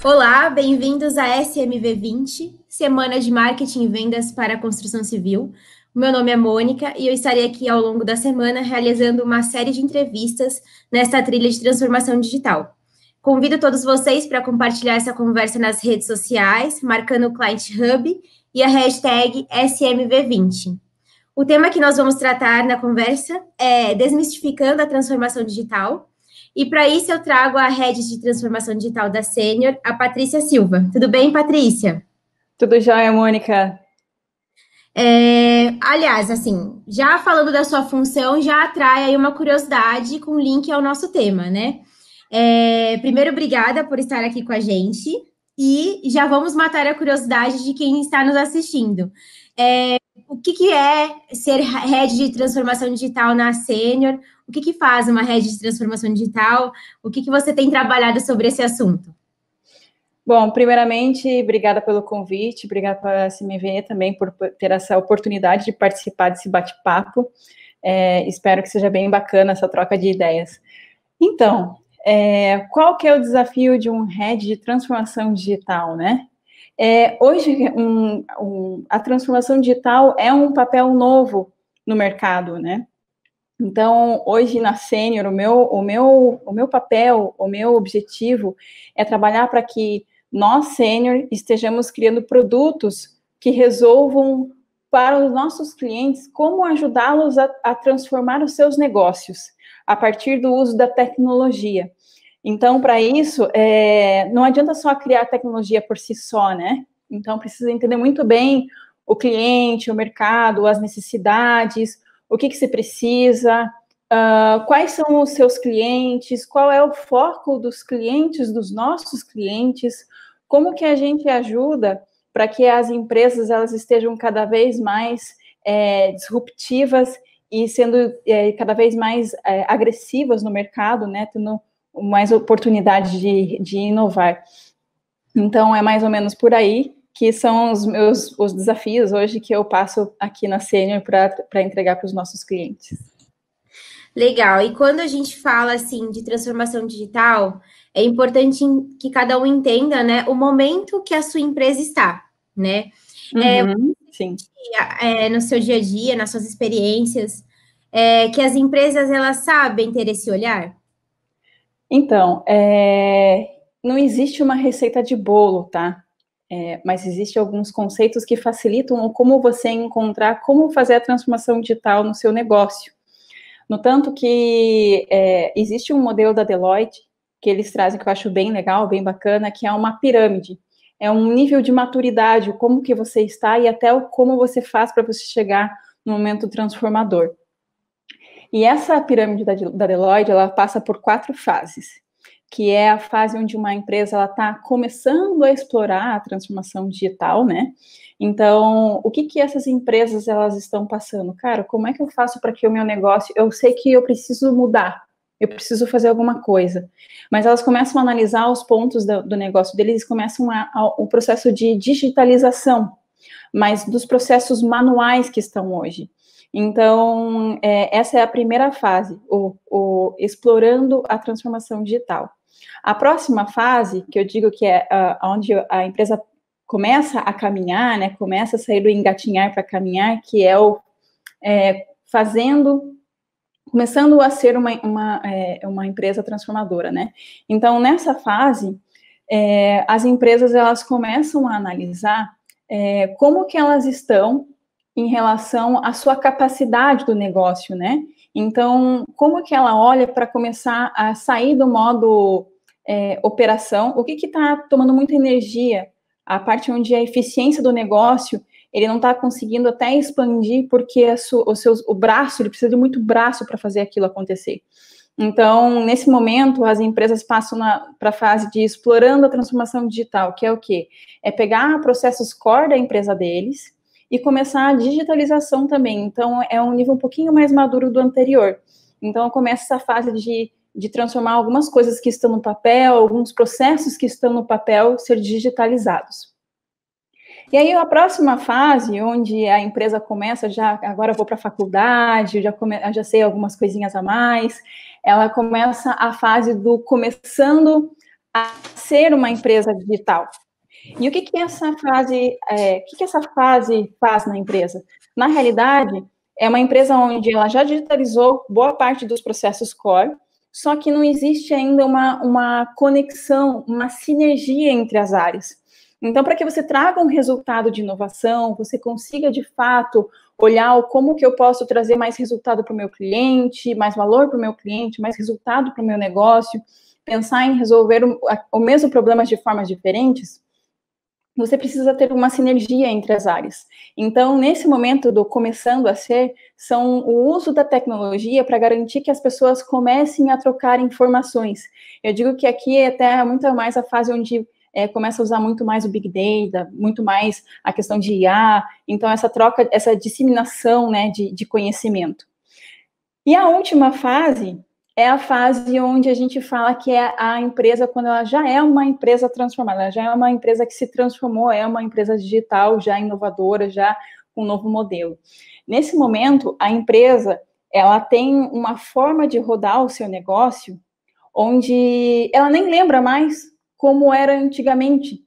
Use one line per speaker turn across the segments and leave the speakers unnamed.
Olá, bem-vindos à SMV20, Semana de Marketing e Vendas para a Construção Civil. O meu nome é Mônica e eu estarei aqui ao longo da semana realizando uma série de entrevistas nesta trilha de transformação digital. Convido todos vocês para compartilhar essa conversa nas redes sociais, marcando o Client Hub e a hashtag SMV20. O tema que nós vamos tratar na conversa é desmistificando a transformação digital. E para isso eu trago a Head de Transformação Digital da Sênior, a Patrícia Silva. Tudo bem, Patrícia?
Tudo jóia, Mônica?
Aliás, assim, já falando da sua função, já atrai aí uma curiosidade com link ao nosso tema, né? Primeiro, obrigada por estar aqui com a gente. E já vamos matar a curiosidade de quem está nos assistindo. O que é ser Head de Transformação Digital na Sênior? O que faz uma Head de Transformação Digital? O que você tem trabalhado sobre esse assunto?
Bom, primeiramente, obrigada pelo convite, obrigada por se me ver também, por ter essa oportunidade de participar desse bate-papo. Espero que seja bem bacana essa troca de ideias. Então, qual que é o desafio de um Head de Transformação Digital, né? Hoje, a transformação digital é um papel novo no mercado, né? Então, hoje na Sênior, o meu papel, o meu objetivo é trabalhar para que nós, Sênior, estejamos criando produtos que resolvam para os nossos clientes como ajudá-los a transformar os seus negócios a partir do uso da tecnologia. Então, para isso, não adianta só criar tecnologia por si só, né? Então, precisa entender muito bem o cliente, o mercado, as necessidades, o que se precisa, quais são os seus clientes, qual é o foco dos clientes, dos nossos clientes, como que a gente ajuda para que as empresas elas estejam cada vez mais disruptivas e sendo cada vez mais agressivas no mercado, né, tendo mais oportunidade de inovar. Então, é mais ou menos por aí que são os desafios hoje que eu passo aqui na Sênior para entregar para os nossos clientes.
Legal. E quando a gente fala assim de transformação digital, é importante que cada um entenda, né, o momento que a sua empresa está, né?
Sim.
No seu dia a dia, nas suas experiências, que as empresas elas sabem ter esse olhar.
Então, não existe uma receita de bolo, tá? Mas existem alguns conceitos que facilitam como você encontrar como fazer a transformação digital no seu negócio. No tanto que existe um modelo da Deloitte que eles trazem, que eu acho bem legal, bem bacana, que é uma pirâmide. É um nível de maturidade, como que você está e até como você faz para você chegar no momento transformador. E essa pirâmide da Deloitte, ela passa por 4 fases, que é a fase onde uma empresa está começando a explorar a transformação digital, né? Então, o que essas empresas elas estão passando? Cara, como é que eu faço para que o meu negócio... Eu sei que eu preciso mudar, eu preciso fazer alguma coisa. Mas elas começam a analisar os pontos do negócio deles e começam o processo de digitalização, mas dos processos manuais que estão hoje. Então, essa é a primeira fase, o explorando a transformação digital. A próxima fase, que eu digo que é onde a empresa começa a caminhar, né, começa a sair do engatinhar para caminhar, que é começando a ser uma empresa transformadora, né? Então, nessa fase, as empresas, elas começam a analisar como que elas estão em relação à sua capacidade do negócio, né? Então, como que ela olha para começar a sair do modo operação? O que está tomando muita energia? A parte onde a eficiência do negócio, ele não está conseguindo até expandir porque o braço, ele precisa de muito braço para fazer aquilo acontecer. Então, nesse momento, as empresas passam para a fase de explorando a transformação digital, que é o quê? É pegar processos core da empresa deles e começar a digitalização também. Então, é um nível um pouquinho mais maduro do anterior. Então, começa essa fase de transformar algumas coisas que estão no papel, alguns processos que estão no papel, ser digitalizados. E aí, a próxima fase, onde a empresa começa, agora eu vou para a faculdade, já sei algumas coisinhas a mais, ela começa a fase do começando a ser uma empresa digital. E o que essa fase faz na empresa? Na realidade, é uma empresa onde ela já digitalizou boa parte dos processos core, só que não existe ainda uma conexão, uma sinergia entre as áreas. Então, para que você traga um resultado de inovação, você consiga, de fato, olhar como que eu posso trazer mais resultado para o meu cliente, mais valor para o meu cliente, mais resultado para o meu negócio, pensar em resolver o mesmo problema de formas diferentes, você precisa ter uma sinergia entre as áreas. Então, nesse momento do começando a ser, são o uso da tecnologia para garantir que as pessoas comecem a trocar informações. Eu digo que aqui é até muito mais a fase onde começa a usar muito mais o Big Data, muito mais a questão de IA, então essa troca, essa disseminação, né, de conhecimento. E a última fase é a fase onde a gente fala que é a empresa, quando ela já é uma empresa transformada, ela já é uma empresa que se transformou, é uma empresa digital, já inovadora, já com um novo modelo. Nesse momento, a empresa, ela tem uma forma de rodar o seu negócio, onde ela nem lembra mais como era antigamente,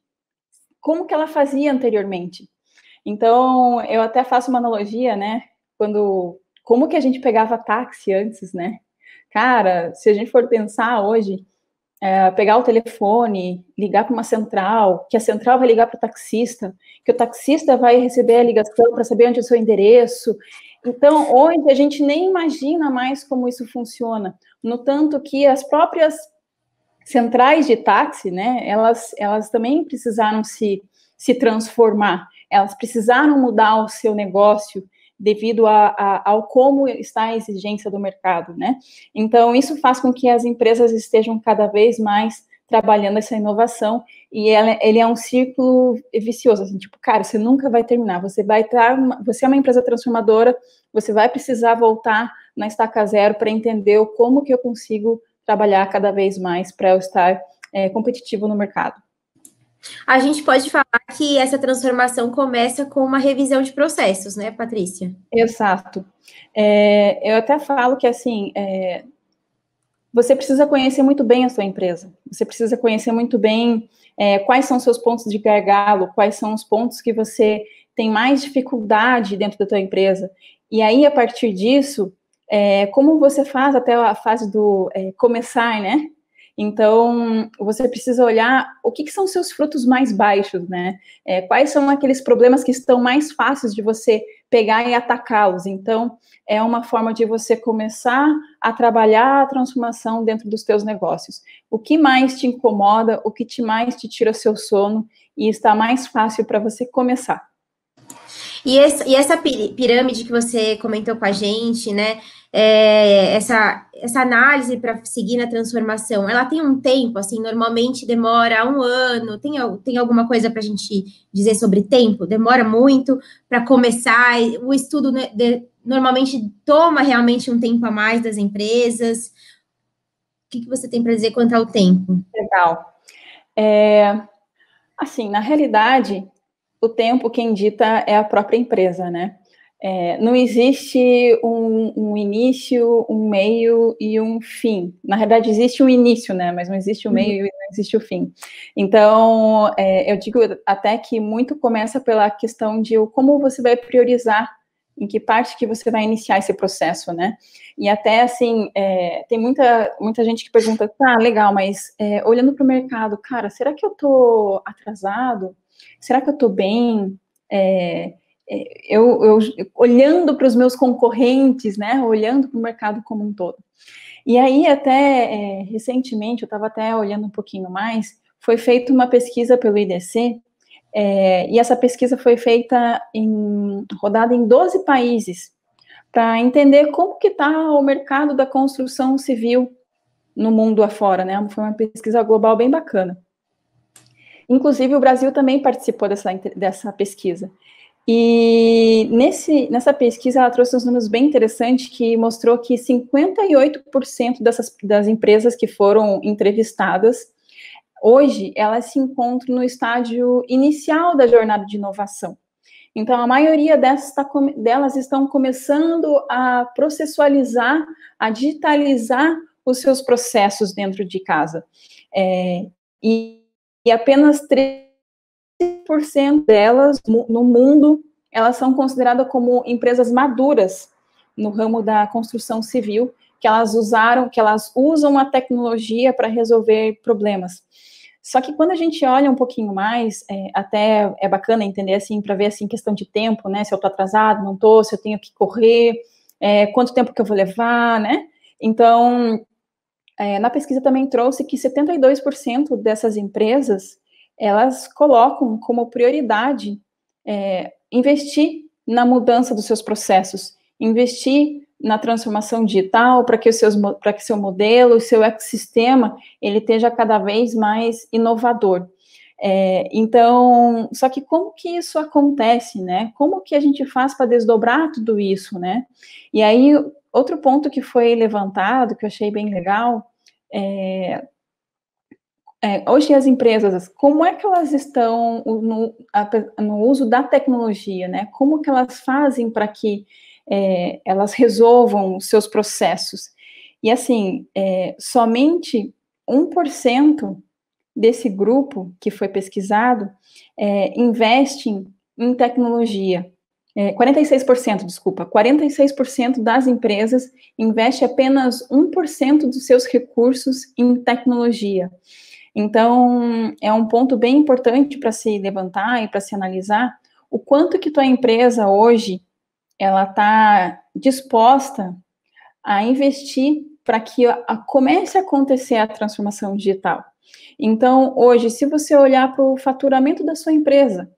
como que ela fazia anteriormente. Então, eu até faço uma analogia, né, como que a gente pegava táxi antes, né? Cara, se a gente for pensar hoje, pegar o telefone, ligar para uma central, que a central vai ligar para o taxista, que o taxista vai receber a ligação para saber onde é o seu endereço. Então, hoje a gente nem imagina mais como isso funciona, no tanto que as próprias centrais de táxi, né, elas também precisaram se transformar, elas precisaram mudar o seu negócio devido ao como está a exigência do mercado, né? Então, isso faz com que as empresas estejam cada vez mais trabalhando essa inovação, e ele é um círculo vicioso, assim, tipo, cara, você nunca vai terminar, você é uma empresa transformadora, você vai precisar voltar na estaca zero para entender como que eu consigo trabalhar cada vez mais para eu estar competitivo no mercado.
A gente pode falar que essa transformação começa com uma revisão de processos, né, Patrícia?
Exato. Eu até falo que, assim, você precisa conhecer muito bem a sua empresa, você precisa conhecer muito bem quais são os seus pontos de gargalo, quais são os pontos que você tem mais dificuldade dentro da tua empresa. E aí, a partir disso, como você faz até a fase do começar, né? Então, você precisa olhar o que são os seus frutos mais baixos, né? Quais são aqueles problemas que estão mais fáceis de você pegar e atacá-los. Então, é uma forma de você começar a trabalhar a transformação dentro dos teus negócios. O que mais te incomoda, o que mais te tira seu sono e está mais fácil para você começar.
E essa pirâmide que você comentou com a gente, né? Essa análise para seguir na transformação, ela tem um tempo, assim, normalmente demora 1 ano. Tem alguma coisa para a gente dizer sobre tempo? Demora muito para começar? O estudo, né, normalmente toma realmente um tempo a mais das empresas? O que você tem para dizer quanto ao tempo?
Legal. Assim, na realidade, o tempo quem dita é a própria empresa, né? Não existe um início, um meio e um fim. Na verdade, existe um início, né? Mas não existe o meio e não existe o fim. Então, eu digo até que muito começa pela questão de como você vai priorizar, em que parte que você vai iniciar esse processo, né? E até, assim, tem muita gente que pergunta, tá, legal, mas olhando para o mercado, cara, será que eu tô atrasado? Será que eu tô bem? Eu olhando para os meus concorrentes, né, olhando para o mercado como um todo. E aí, até recentemente, eu estava até olhando um pouquinho mais, foi feita uma pesquisa pelo IDC, e essa pesquisa foi feita rodada em 12 países, para entender como que está o mercado da construção civil no mundo afora, né, foi uma pesquisa global bem bacana. Inclusive, o Brasil também participou dessa pesquisa. E nessa pesquisa, ela trouxe uns números bem interessantes, que mostrou que 58% das empresas que foram entrevistadas, hoje, elas se encontram no estágio inicial da jornada de inovação. Então, a maioria delas estão começando a processualizar, a digitalizar os seus processos dentro de casa. e apenas 3% delas no mundo, elas são consideradas como empresas maduras no ramo da construção civil, que elas usam a tecnologia para resolver problemas. Só que quando a gente olha um pouquinho mais, até é bacana entender assim, para ver assim, questão de tempo, né? Se eu estou atrasado, não estou, se eu tenho que correr, quanto tempo que eu vou levar, né? Então, na pesquisa também trouxe que 72% dessas empresas, elas colocam como prioridade investir na mudança dos seus processos, investir na transformação digital para que seu modelo, o seu ecossistema, ele esteja cada vez mais inovador. Então, só que como que isso acontece, né? Como que a gente faz para desdobrar tudo isso, né? E aí, outro ponto que foi levantado, que eu achei bem legal, hoje as empresas, como é que elas estão no uso da tecnologia, né? Como que elas fazem para que elas resolvam os seus processos? E assim, somente 1% desse grupo que foi pesquisado investe em tecnologia. 46%, desculpa, 46% das empresas investe apenas 1% dos seus recursos em tecnologia. Então, é um ponto bem importante para se levantar e para se analisar o quanto que tua empresa hoje, ela está disposta a investir para que comece a acontecer a transformação digital. Então, hoje, se você olhar para o faturamento da sua empresa,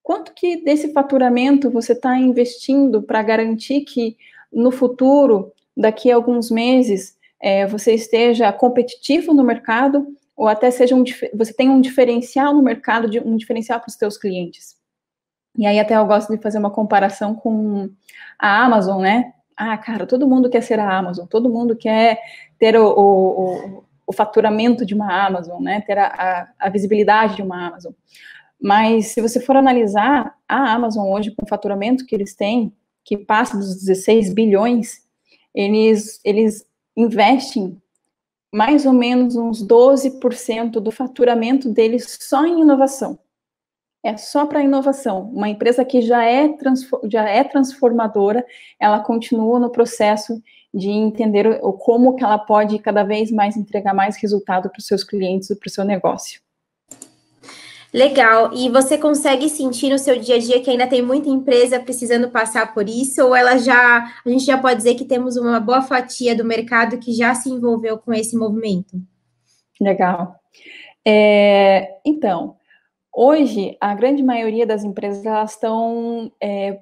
quanto que desse faturamento você está investindo para garantir que no futuro, daqui a alguns meses, você esteja competitivo no mercado ou até você tenha um diferencial no mercado, um diferencial para os seus clientes? E aí até eu gosto de fazer uma comparação com a Amazon, né? Cara, todo mundo quer ser a Amazon, todo mundo quer ter o faturamento de uma Amazon, né? Ter a visibilidade de uma Amazon. Mas se você for analisar a Amazon hoje, com o faturamento que eles têm, que passa dos 16 bilhões, eles investem mais ou menos uns 12% do faturamento deles só em inovação. É só para inovação. Uma empresa que já é transformadora, ela continua no processo de entender como que ela pode cada vez mais entregar mais resultado para os seus clientes e para o seu negócio.
Legal. E você consegue sentir no seu dia a dia que ainda tem muita empresa precisando passar por isso, ou a gente já pode dizer que temos uma boa fatia do mercado que já se envolveu com esse movimento?
Legal. Então, hoje, a grande maioria das empresas, elas estão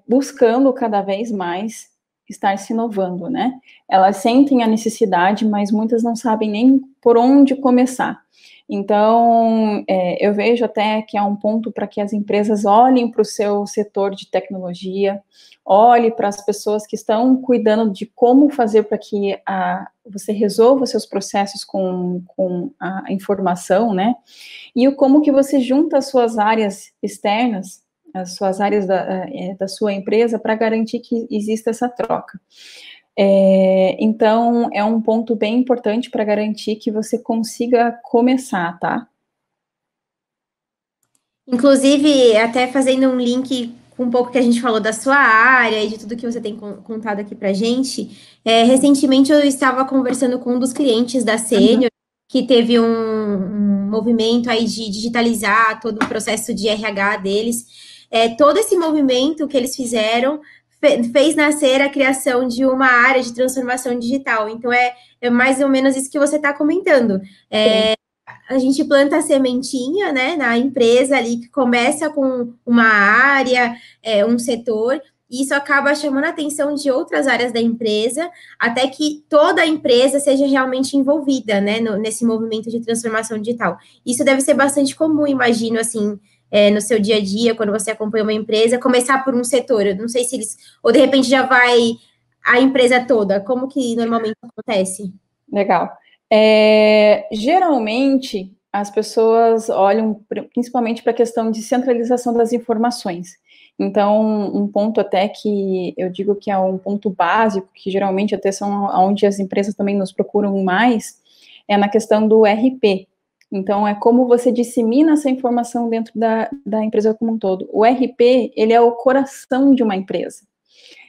buscando cada vez mais estar se inovando, né? Elas sentem a necessidade, mas muitas não sabem nem por onde começar. Então, eu vejo até que é um ponto para que as empresas olhem para o seu setor de tecnologia, olhem para as pessoas que estão cuidando de como fazer para que você resolva seus processos com a informação, né? E como que você junta as suas áreas externas, as suas áreas da sua empresa, para garantir que exista essa troca. Então, é um ponto bem importante para garantir que você consiga começar, tá?
Inclusive, até fazendo um link com um pouco que a gente falou da sua área e de tudo que você tem contado aqui para gente, recentemente eu estava conversando com um dos clientes da Sênior, que teve um movimento aí de digitalizar todo o processo de RH deles. Todo esse movimento que eles fizeram fez nascer a criação de uma área de transformação digital. Então, é mais ou menos isso que você está comentando. A gente planta a sementinha, né, na empresa ali, que começa com uma área, um setor, e isso acaba chamando a atenção de outras áreas da empresa, até que toda a empresa seja realmente envolvida, né, nesse movimento de transformação digital. Isso deve ser bastante comum, imagino, assim, no seu dia a dia, quando você acompanha uma empresa, começar por um setor. Eu não sei se eles, ou de repente já vai a empresa toda. Como que normalmente acontece?
Legal. Geralmente, as pessoas olham principalmente para a questão de centralização das informações. Então, um ponto até que eu digo que é um ponto básico, que geralmente até são onde as empresas também nos procuram mais, é na questão do RP, Então, é como você dissemina essa informação dentro da empresa como um todo. O RP, ele é o coração de uma empresa.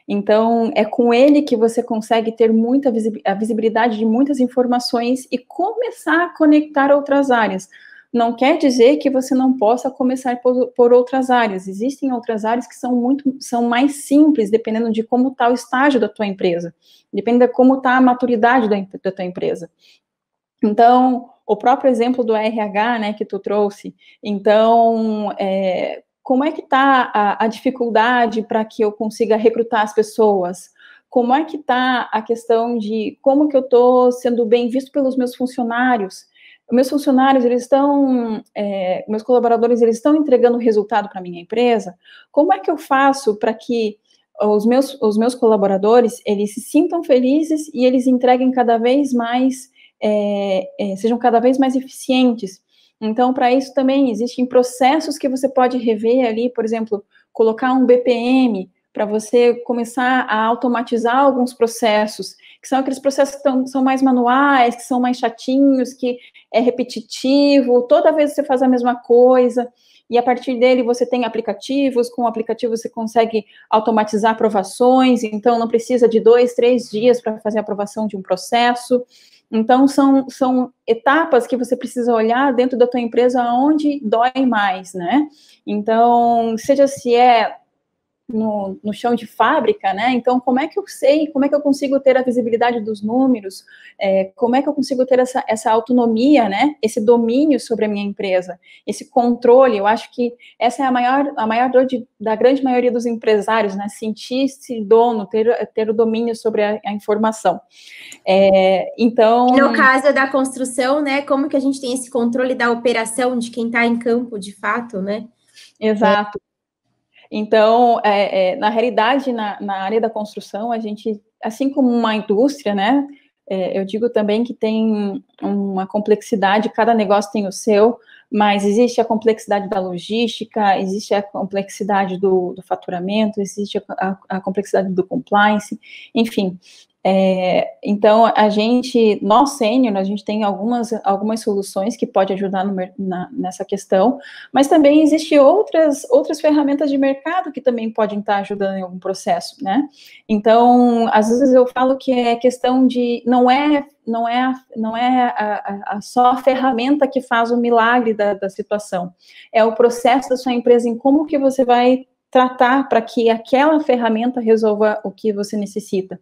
Então, é com ele que você consegue ter a visibilidade de muitas informações e começar a conectar outras áreas. Não quer dizer que você não possa começar por outras áreas. Existem outras áreas que são mais simples, dependendo de como está o estágio da tua empresa, depende de como está a maturidade da tua empresa. Então, o próprio exemplo do RH, né, que tu trouxe, então, como é que está a dificuldade para que eu consiga recrutar as pessoas? Como é que está a questão de como que eu estou sendo bem visto pelos meus funcionários? Meus funcionários, meus colaboradores, eles estão entregando resultado para a minha empresa? Como é que eu faço para que os meus colaboradores, eles se sintam felizes e eles entreguem cada vez mais, sejam cada vez mais eficientes? Então, para isso também existem processos que você pode rever ali, por exemplo, colocar um BPM para você começar a automatizar alguns processos, que são aqueles processos que são mais manuais, que são mais chatinhos, que é repetitivo, toda vez você faz a mesma coisa, e a partir dele você tem aplicativos, com o aplicativo você consegue automatizar aprovações, então não precisa de 2, 3 dias para fazer a aprovação de um processo. Então, são etapas que você precisa olhar dentro da tua empresa onde dói mais, né? Então, seja se é no chão de fábrica, né? Então, como é que eu sei, como é que eu consigo ter a visibilidade dos números, como é que eu consigo ter essa autonomia, né? Esse domínio sobre a minha empresa, esse controle. Eu acho que essa é a maior dor da grande maioria dos empresários, né? Sentir-se dono, ter o domínio sobre a informação. Então...
E no caso da construção, né? Como que a gente tem esse controle da operação de quem está em campo, de fato, né?
Exato. Então, na realidade, na área da construção, a gente, assim como uma indústria, né, eu digo também que tem uma complexidade, cada negócio tem o seu, mas existe a complexidade da logística, existe a complexidade do faturamento, existe a complexidade do compliance, enfim. Então, nós sênior, a gente tem algumas soluções que pode ajudar nessa questão, mas também existem outras ferramentas de mercado que também podem estar ajudando em algum processo, né? Então, às vezes eu falo que é questão de, não é só a ferramenta que faz o milagre da situação, é o processo da sua empresa, em como que você vai tratar para que aquela ferramenta resolva o que você necessita.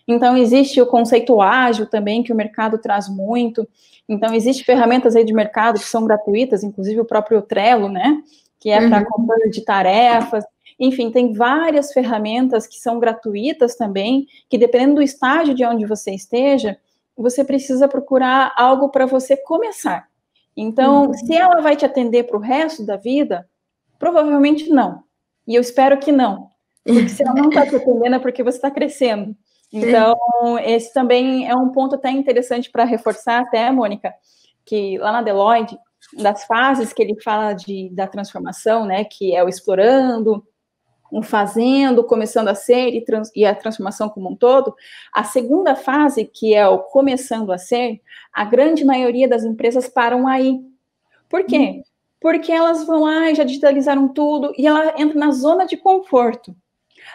Então, existe o conceito ágil também, que o mercado traz muito. Então, existem ferramentas aí de mercado que são gratuitas, inclusive o próprio Trello, né? Que é para controle de tarefas. Enfim, tem várias ferramentas que são gratuitas também, que dependendo do estágio de onde você esteja, você precisa procurar algo para você começar. Então, se ela vai te atender para o resto da vida, provavelmente não. E eu espero que não. Porque se ela não está te atendendo é porque você está crescendo. Então, esse também é um ponto até interessante para reforçar até, Mônica, que lá na Deloitte, das fases que ele fala da transformação, né, que é o explorando, o fazendo, começando a ser e a transformação como um todo, a segunda fase, que é o começando a ser, a grande maioria das empresas param aí. Por quê? Porque elas vão lá e já digitalizaram tudo, e ela entra na zona de conforto.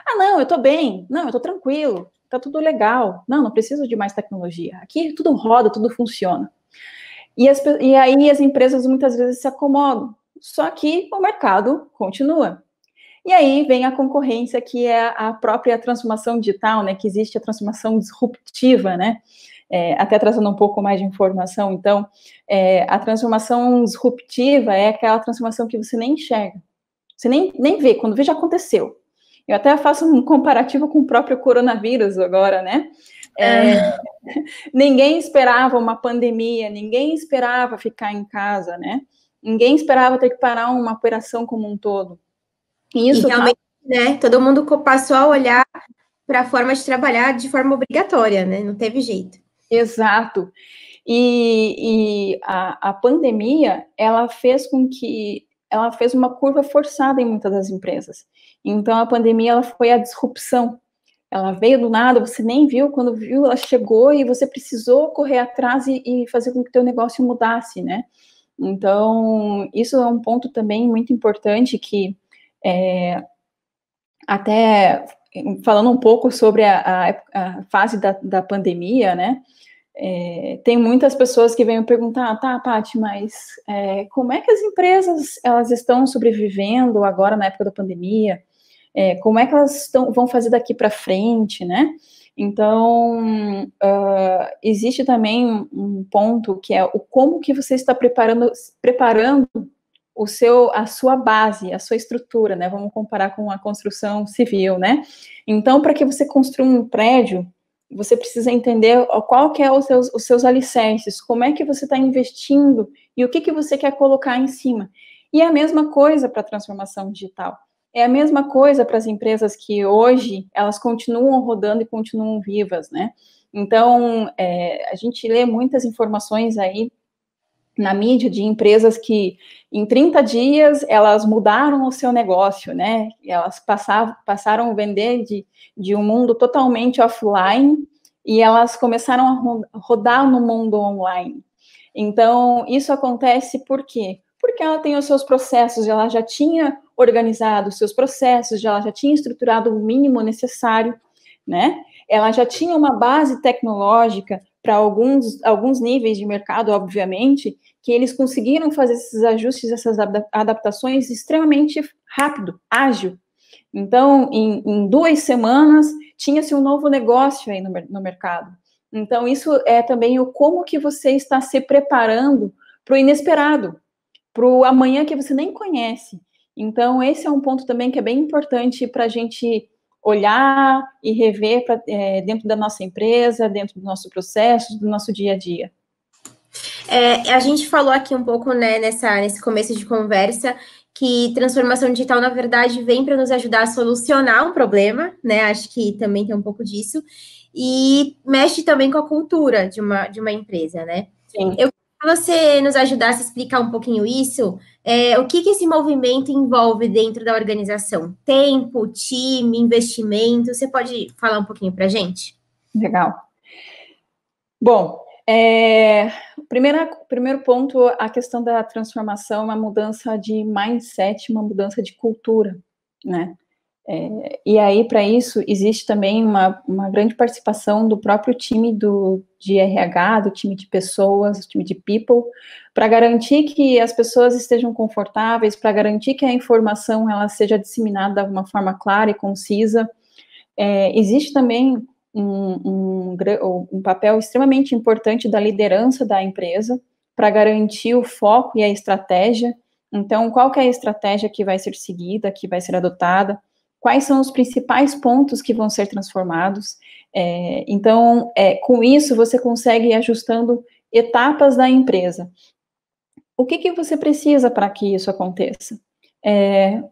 Ah, não, eu estou bem, não, eu estou tranquilo, tá tudo legal, não preciso de mais tecnologia, aqui tudo roda, tudo funciona. E aí as empresas muitas vezes se acomodam, só que o mercado continua. E aí vem a concorrência, que é a própria transformação digital, né, que existe a transformação disruptiva, né, até trazendo um pouco mais de informação. Então, a transformação disruptiva é aquela transformação que você nem enxerga, você nem vê, quando vê já aconteceu. Eu até faço um comparativo com o próprio coronavírus agora, né? Ninguém esperava uma pandemia, ninguém esperava ficar em casa, né? Ninguém esperava ter que parar uma operação como um todo.
E realmente, né, todo mundo passou a olhar para a forma de trabalhar de forma obrigatória, né? Não teve jeito.
Exato. E a pandemia, ela fez uma curva forçada em muitas das empresas. Então, a pandemia, ela foi a disrupção. Ela veio do nada, você nem viu, quando viu, ela chegou e você precisou correr atrás e fazer com que o teu negócio mudasse, né? Então, isso é um ponto também muito importante que, até falando um pouco sobre a fase da pandemia, né, tem muitas pessoas que vêm me perguntar, tá, Paty, mas como é que as empresas elas estão sobrevivendo agora na época da pandemia? Como é que elas vão fazer daqui para frente, né? Então, existe também um ponto que é o como que você está preparando a sua base, a sua estrutura, né? Vamos comparar com a construção civil, né? Então, para que você construa um prédio, você precisa entender qual que é os seus alicerces, como é que você está investindo e o que você quer colocar em cima. E é a mesma coisa para a transformação digital. É a mesma coisa para as empresas que hoje, elas continuam rodando e continuam vivas, né? Então, a gente lê muitas informações aí na mídia de empresas que em 30 dias elas mudaram o seu negócio, né? Elas passaram a vender de um mundo totalmente offline e elas começaram a rodar no mundo online. Então, isso acontece por quê? Porque ela tem os seus processos, ela já tinha organizado os seus processos, ela já tinha estruturado o mínimo necessário, né? Ela já tinha uma base tecnológica para alguns níveis de mercado, obviamente, que eles conseguiram fazer esses ajustes, essas adaptações extremamente rápido, ágil. Então, em 2 semanas, tinha-se um novo negócio aí no mercado. Então, isso é também o como que você está se preparando para o inesperado, para o amanhã que você nem conhece. Então, esse é um ponto também que é bem importante para a gente olhar e rever dentro da nossa empresa, dentro do nosso processo, do nosso dia a dia.
A gente falou aqui um pouco, né, nesse começo de conversa, que transformação digital, na verdade, vem para nos ajudar a solucionar um problema, né? Acho que também tem um pouco disso, e mexe também com a cultura de uma empresa, né?
Sim.
Eu queria que você nos ajudasse a explicar um pouquinho isso, o que esse movimento envolve dentro da organização? Tempo, time, investimento, você pode falar um pouquinho para a gente?
Legal. Bom, primeiro ponto, a questão da transformação, uma mudança de mindset, uma mudança de cultura, né? E aí, para isso, existe também uma grande participação do próprio time de RH, do time de pessoas, do time de people, para garantir que as pessoas estejam confortáveis, para garantir que a informação ela seja disseminada de uma forma clara e concisa. Existe também um papel extremamente importante da liderança da empresa para garantir o foco e a estratégia. Então, qual que é a estratégia que vai ser seguida, que vai ser adotada? Quais são os principais pontos que vão ser transformados? Então, com isso, você consegue ir ajustando etapas da empresa. O que você precisa para que isso aconteça?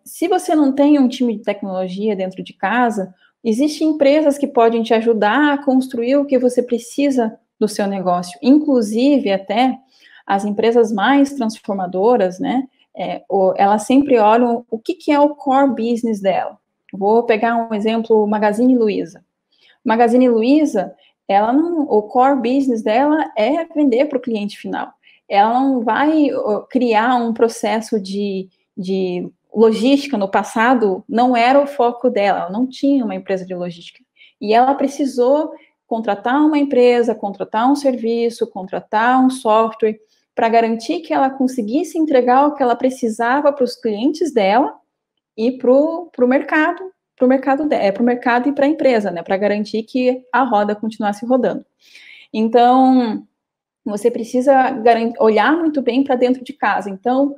Se você não tem um time de tecnologia dentro de casa, existem empresas que podem te ajudar a construir o que você precisa do seu negócio. Inclusive, até as empresas mais transformadoras, né? Elas sempre olham o que é o core business dela. Vou pegar um exemplo, Magazine Luiza. Magazine Luiza, o core business dela é vender para o cliente final. Ela não vai criar um processo de logística. No passado, não era o foco dela, ela não tinha uma empresa de logística. E ela precisou contratar uma empresa, contratar um serviço, contratar um software, para garantir que ela conseguisse entregar o que ela precisava para os clientes dela e para o mercado, para o mercado e para a empresa, né, para garantir que a roda continuasse rodando. Então, você precisa olhar muito bem para dentro de casa. Então,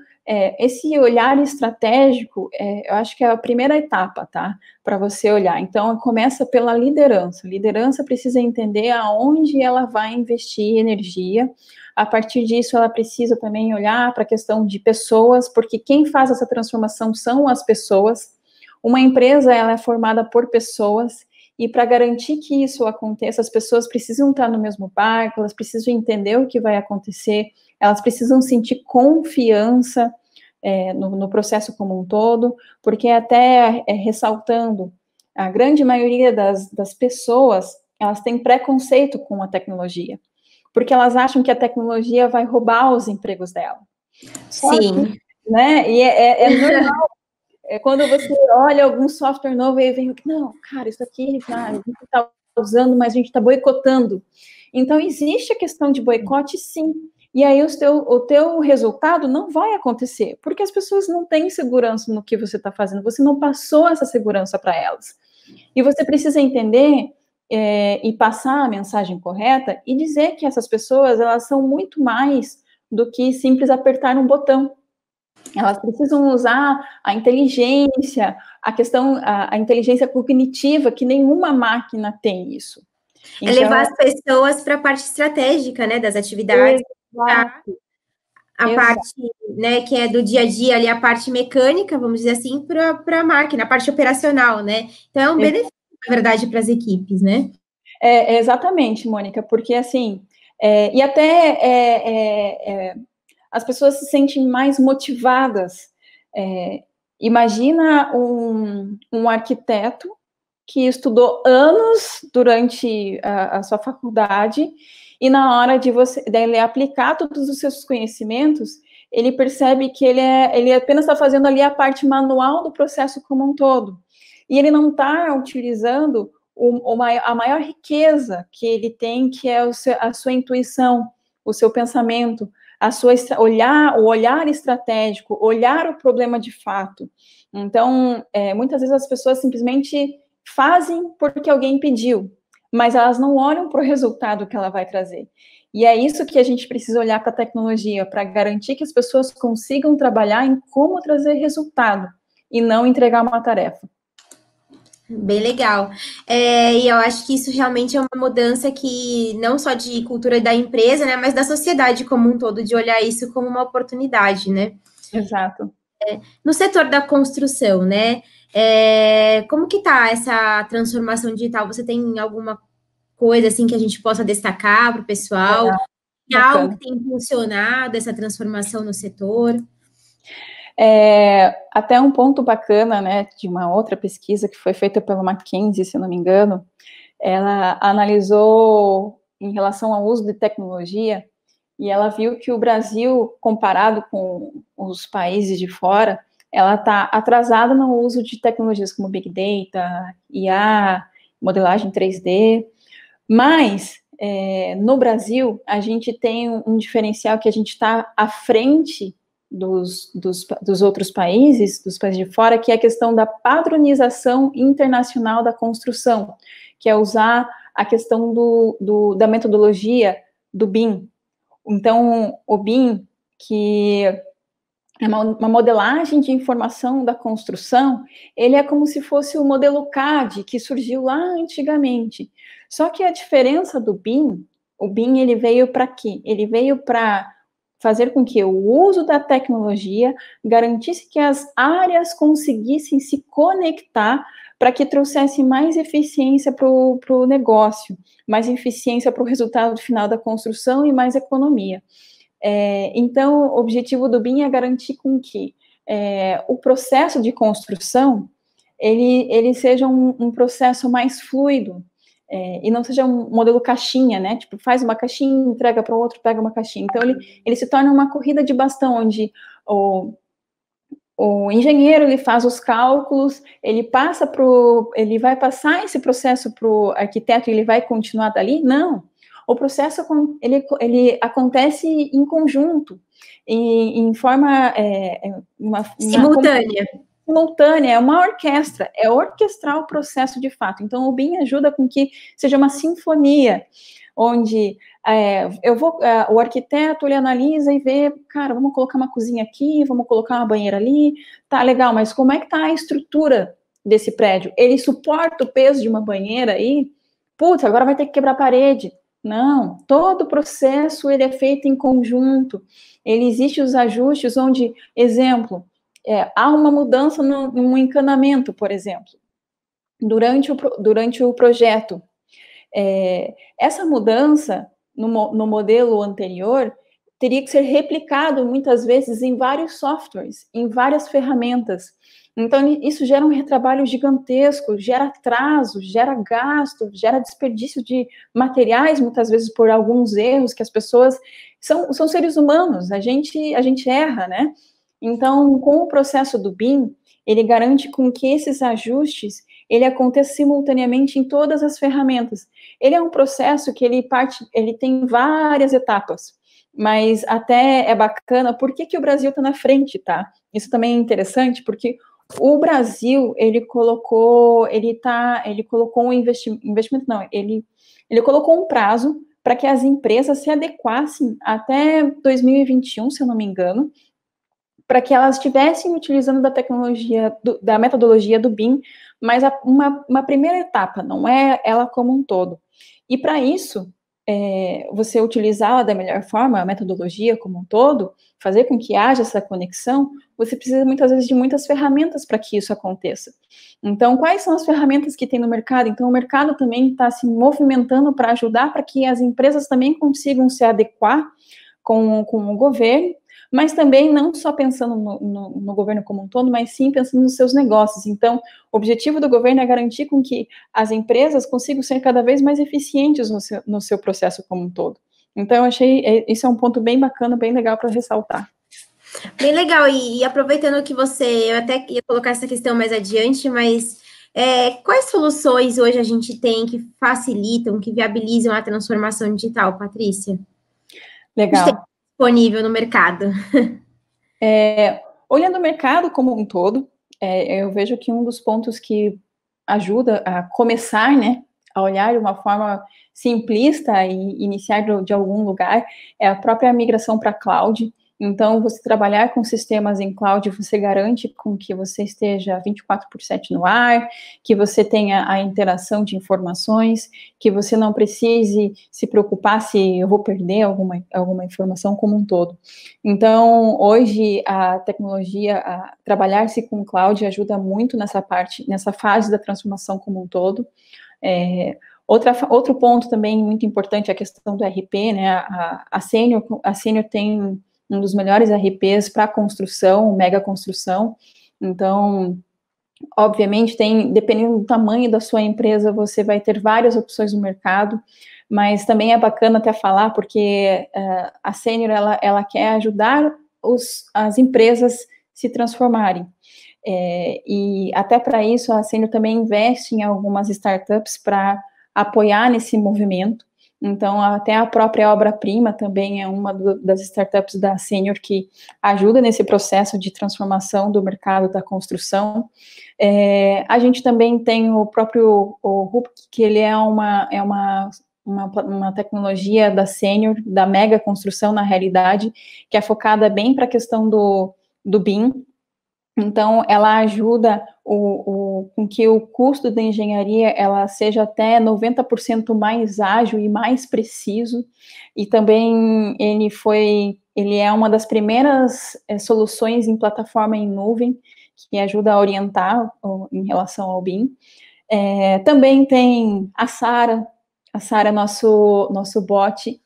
esse olhar estratégico, eu acho que é a primeira etapa, tá? Para você olhar. Então, começa pela liderança. A liderança precisa entender aonde ela vai investir energia. A partir disso, ela precisa também olhar para a questão de pessoas, porque quem faz essa transformação são as pessoas. Uma empresa, ela é formada por pessoas, e para garantir que isso aconteça, as pessoas precisam estar no mesmo barco, elas precisam entender o que vai acontecer, elas precisam sentir confiança no processo como um todo, porque até ressaltando, a grande maioria das pessoas, elas têm preconceito com a tecnologia, porque elas acham que a tecnologia vai roubar os empregos dela. Só
Sim.
que, né, e é normal. Quando você olha algum software novo e vem, não, cara, isso aqui a gente está usando, mas a gente está boicotando. Então, existe a questão de boicote, sim. E aí o teu resultado não vai acontecer, porque as pessoas não têm segurança no que você está fazendo, você não passou essa segurança para elas. E você precisa entender e passar a mensagem correta e dizer que essas pessoas, elas são muito mais do que simples apertar um botão. Elas precisam usar a inteligência, a inteligência cognitiva, que nenhuma máquina tem isso.
É levar as pessoas para a parte estratégica, né, das atividades, a parte, né, que é do dia a dia ali, a parte mecânica, vamos dizer assim, para a máquina, a parte operacional, né? Então é um benefício, na verdade, para as equipes, né?
Exatamente, Mônica, porque assim, e até as pessoas se sentem mais motivadas. Imagina um arquiteto que estudou anos durante a sua faculdade e na hora de dele aplicar todos os seus conhecimentos, ele percebe que ele apenas está fazendo ali a parte manual do processo como um todo. E ele não está utilizando a maior riqueza que ele tem, que é a sua intuição, o seu pensamento, o olhar estratégico, olhar o problema de fato. Então, muitas vezes as pessoas simplesmente fazem porque alguém pediu, mas elas não olham para o resultado que ela vai trazer. E é isso que a gente precisa olhar para a tecnologia, para garantir que as pessoas consigam trabalhar em como trazer resultado e não entregar uma tarefa.
Bem legal. E eu acho que isso realmente é uma mudança que não só de cultura da empresa, né, mas da sociedade como um todo, de olhar isso como uma oportunidade, né?
Exato.
No setor da construção, né? Como que tá essa transformação digital? Você tem alguma coisa assim que a gente possa destacar para o pessoal? Algo que tem funcionado essa transformação no setor?
Até um ponto bacana, né, de uma outra pesquisa que foi feita pelo McKinsey, se não me engano, ela analisou em relação ao uso de tecnologia e ela viu que o Brasil, comparado com os países de fora, ela está atrasada no uso de tecnologias como Big Data, IA, modelagem 3D, mas no Brasil a gente tem um diferencial que a gente está à frente dos outros países, dos países de fora, que é a questão da padronização internacional da construção, que é usar a questão da metodologia do BIM. Então, o BIM, que é uma modelagem de informação da construção, ele é como se fosse o modelo CAD, que surgiu lá antigamente. Só que a diferença do BIM, o BIM ele veio para quê? Ele veio para fazer com que o uso da tecnologia garantisse que as áreas conseguissem se conectar para que trouxesse mais eficiência para o negócio, mais eficiência para o resultado final da construção e mais economia. Então, o objetivo do BIM é garantir com que o processo de construção ele seja um processo mais fluido, e não seja um modelo caixinha, né? Tipo, faz uma caixinha, entrega para o outro, pega uma caixinha. Então, ele se torna uma corrida de bastão, onde o engenheiro ele faz os cálculos, ele vai passar esse processo para o arquiteto e ele vai continuar dali? Não. O processo ele acontece em conjunto, em forma simultânea, é uma orquestra, é orquestrar o processo de fato. Então, o BIM ajuda com que seja uma sinfonia, onde o arquiteto ele analisa e vê, cara, vamos colocar uma cozinha aqui, vamos colocar uma banheira ali, tá legal, mas como é que tá a estrutura desse prédio? Ele suporta o peso de uma banheira aí? Putz, agora vai ter que quebrar a parede. Não, todo o processo ele é feito em conjunto. Ele existe os ajustes onde, exemplo, há uma mudança no encanamento, por exemplo, durante o projeto. Essa mudança no modelo anterior, teria que ser replicado, muitas vezes, em vários softwares, em várias ferramentas. Então, isso gera um retrabalho gigantesco, gera atraso, gera gasto, gera desperdício de materiais, muitas vezes por alguns erros que as pessoas... São seres humanos, a gente erra, né? Então, com o processo do BIM, ele garante com que esses ajustes, ele aconteça simultaneamente em todas as ferramentas. Ele é um processo que ele tem várias etapas, mas até é bacana, por que o Brasil está na frente, tá? Isso também é interessante, porque o Brasil, ele colocou um investimento, não, ele colocou um prazo para que as empresas se adequassem até 2021, se eu não me engano, para que elas estivessem utilizando da tecnologia, da metodologia do BIM, mas uma primeira etapa, não é ela como um todo. E para isso, você utilizá-la da melhor forma, a metodologia como um todo, fazer com que haja essa conexão, você precisa muitas vezes de muitas ferramentas para que isso aconteça. Então, quais são as ferramentas que tem no mercado? Então, o mercado também está se movimentando para ajudar para que as empresas também consigam se adequar com o governo, mas também não só pensando no governo como um todo, mas sim pensando nos seus negócios. Então, o objetivo do governo é garantir com que as empresas consigam ser cada vez mais eficientes no seu processo como um todo. Então, eu achei, isso é um ponto bem bacana, bem legal para ressaltar.
Bem legal, e aproveitando que eu até ia colocar essa questão mais adiante, mas quais soluções hoje a gente tem que facilitam, que viabilizam a transformação digital, Patrícia?
Legal.
A gente tem disponível no mercado.
Olhando o mercado como um todo, eu vejo que um dos pontos que ajuda a começar, né, a olhar de uma forma simplista e iniciar de algum lugar, é a própria migração para cloud. Então, você trabalhar com sistemas em cloud, você garante com que você esteja 24/7 no ar, que você tenha a interação de informações, que você não precise se preocupar se eu vou perder alguma informação como um todo. Então, hoje, a tecnologia, trabalhar-se com cloud ajuda muito nessa fase da transformação como um todo. Outro ponto também muito importante é a questão do RP, né? A Senior tem um dos melhores RPs para construção, mega construção. Então, obviamente, dependendo do tamanho da sua empresa, você vai ter várias opções no mercado, mas também é bacana até falar, porque a Senior, ela quer ajudar as empresas se transformarem. E até para isso, a Senior também investe em algumas startups para apoiar nesse movimento. Então, até a própria Obra-Prima também é uma das startups da Senior que ajuda nesse processo de transformação do mercado da construção. A gente também tem o próprio Rup, que ele é uma tecnologia da Senior, da mega construção, na realidade, que é focada bem para a questão do BIM. Então, ela ajuda com que o custo da engenharia ela seja até 90% mais ágil e mais preciso, e também ele é uma das primeiras soluções em plataforma em nuvem, que ajuda a orientar em relação ao BIM. Também tem a Sara é nosso bot,